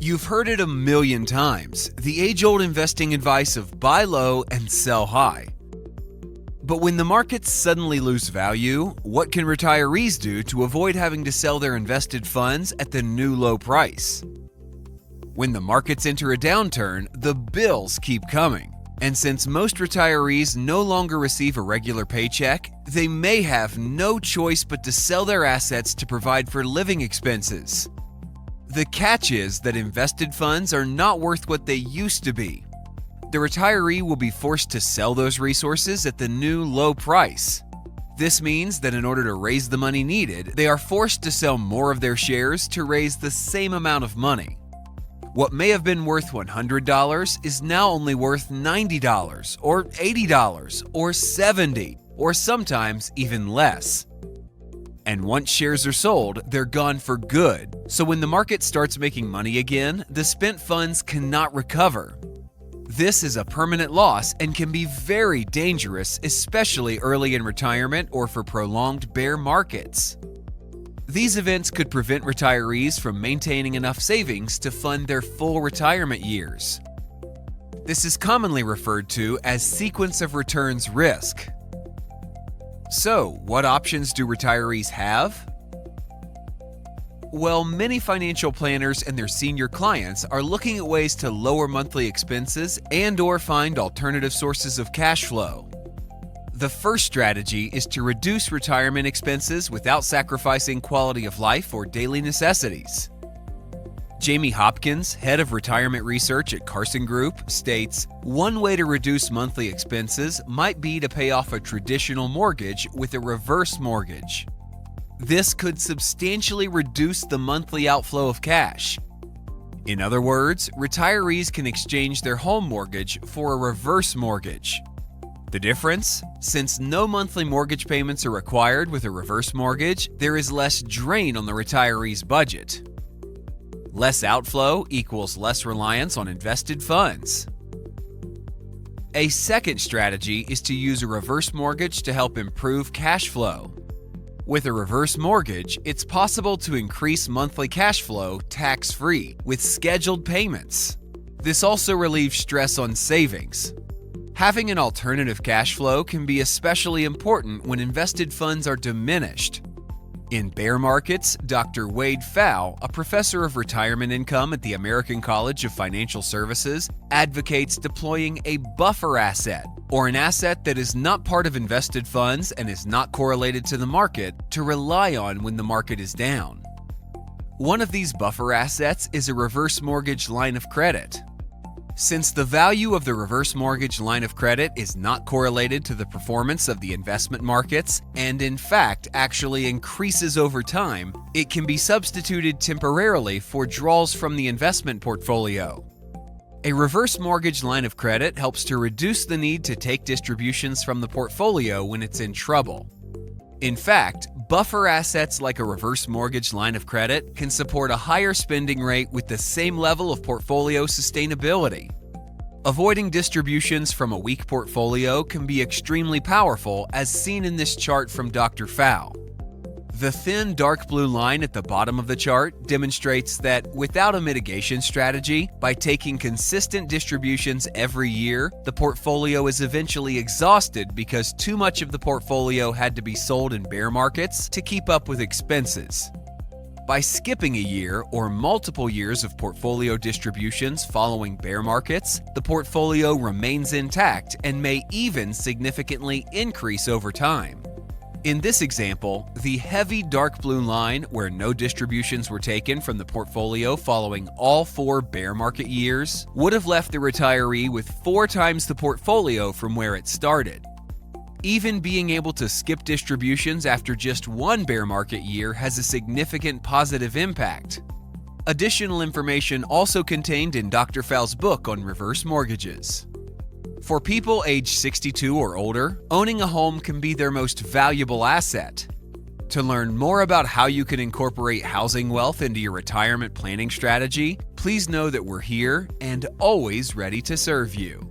You've heard it a million times, the age-old investing advice of buy low and sell high. But when the markets suddenly lose value, what can retirees do to avoid having to sell their invested funds at the new low price? When the markets enter a downturn, the bills keep coming. And since most retirees no longer receive a regular paycheck, they may have no choice but to sell their assets to provide for living expenses. The catch is that invested funds are not worth what they used to be. The retiree will be forced to sell those resources at the new low price. This means that in order to raise the money needed, they are forced to sell more of their shares to raise the same amount of money. What may have been worth $100 is now only worth $90 or $80 or $70 or sometimes even less. And once shares are sold, they're gone for good. So when the market starts making money again, the spent funds cannot recover. This is a permanent loss and can be very dangerous, especially early in retirement or for prolonged bear markets. These events could prevent retirees from maintaining enough savings to fund their full retirement years. This is commonly referred to as sequence of returns risk. So, what options do retirees have? Well, many financial planners and their senior clients are looking at ways to lower monthly expenses and/or find alternative sources of cash flow. The first strategy is to reduce retirement expenses without sacrificing quality of life or daily necessities. Jamie Hopkins, head of retirement research at Carson Group, states, "One way to reduce monthly expenses might be to pay off a traditional mortgage with a reverse mortgage. This could substantially reduce the monthly outflow of cash. In other words, retirees can exchange their home mortgage for a reverse mortgage. The difference? Since no monthly mortgage payments are required with a reverse mortgage, there is less drain on the retiree's budget. Less outflow equals less reliance on invested funds." A second strategy is to use a reverse mortgage to help improve cash flow. With a reverse mortgage, it's possible to increase monthly cash flow tax-free with scheduled payments. This also relieves stress on savings. Having an alternative cash flow can be especially important when invested funds are diminished. In bear markets, Dr. Wade Pfau, a professor of retirement income at the American College of Financial Services, advocates deploying a buffer asset, or an asset that is not part of invested funds and is not correlated to the market, to rely on when the market is down. One of these buffer assets is a reverse mortgage line of credit. Since the value of the reverse mortgage line of credit is not correlated to the performance of the investment markets, and in fact actually increases over time, it can be substituted temporarily for draws from the investment portfolio. A reverse mortgage line of credit helps to reduce the need to take distributions from the portfolio when it's in trouble. In fact, buffer assets like a reverse mortgage line of credit can support a higher spending rate with the same level of portfolio sustainability. Avoiding distributions from a weak portfolio can be extremely powerful, as seen in this chart from Dr. Pfau. The thin dark blue line at the bottom of the chart demonstrates that without a mitigation strategy, by taking consistent distributions every year, the portfolio is eventually exhausted because too much of the portfolio had to be sold in bear markets to keep up with expenses. By skipping a year or multiple years of portfolio distributions following bear markets, the portfolio remains intact and may even significantly increase over time. In this example, the heavy dark blue line, where no distributions were taken from the portfolio following all 4 bear market years, would have left the retiree with 4 times the portfolio from where it started. Even being able to skip distributions after just 1 bear market year has a significant positive impact. Additional information also contained in Dr. Pfau's book on reverse mortgages. For people aged 62 or older, owning a home can be their most valuable asset. To learn more about how you can incorporate housing wealth into your retirement planning strategy, please know that we're here and always ready to serve you.